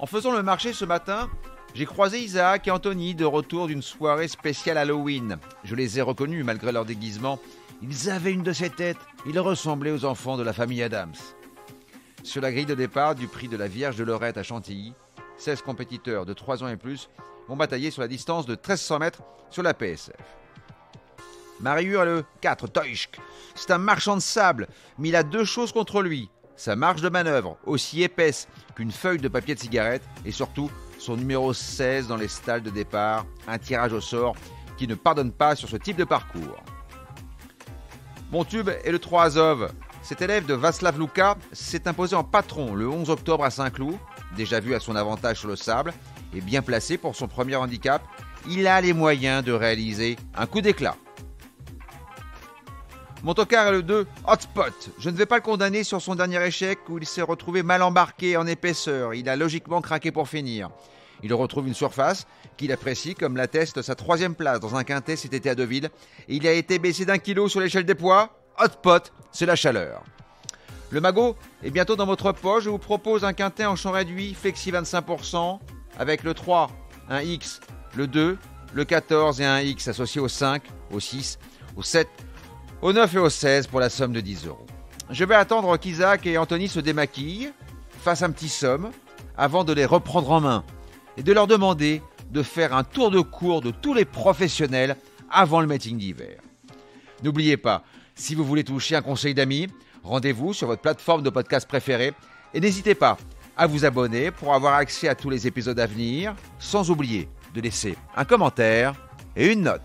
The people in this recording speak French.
En faisant le marché ce matin, j'ai croisé Isaac et Anthony de retour d'une soirée spéciale Halloween. Je les ai reconnus malgré leur déguisement. Ils avaient une de ces têtes. Ils ressemblaient aux enfants de la famille Adams. Sur la grille de départ du prix de la Vierge de Lorette à Chantilly, 16 compétiteurs de 3 ans et plus vont batailler sur la distance de 1300 mètres sur la PSF. Marius a le 4, Teuschk. C'est un marchand de sable, mais il a deux choses contre lui. Sa marge de manœuvre, aussi épaisse qu'une feuille de papier de cigarette, et surtout son numéro 16 dans les stalles de départ, un tirage au sort qui ne pardonne pas sur ce type de parcours. Mon tube est le 3 Azov. Cet élève de Václav Louka s'est imposé en patron le 11 octobre à Saint-Cloud, déjà vu à son avantage sur le sable, et bien placé pour son premier handicap, il a les moyens de réaliser un coup d'éclat. Mon tocard est le 2, Hotspot. Je ne vais pas le condamner sur son dernier échec où il s'est retrouvé mal embarqué en épaisseur. Il a logiquement craqué pour finir. Il retrouve une surface qu'il apprécie comme l'atteste sa 3e place dans un quintet cet été à Deauville. Et il a été baissé d'1 kilo sur l'échelle des poids. Hotspot, c'est la chaleur. Le magot est bientôt dans votre poche. Je vous propose un quintet en champ réduit, flexi 25%, avec le 3, un X, le 2, le 14 et un X associé au 5, au 6, au 7, au 9 et au 16 pour la somme de 10 €. Je vais attendre qu'Isaac et Anthony se démaquillent, fassent un petit somme, avant de les reprendre en main et de leur demander de faire un tour de cours de tous les professionnels avant le meeting d'hiver. N'oubliez pas, si vous voulez toucher un conseil d'amis, rendez-vous sur votre plateforme de podcast préférée et n'hésitez pas à vous abonner pour avoir accès à tous les épisodes à venir, sans oublier de laisser un commentaire et une note.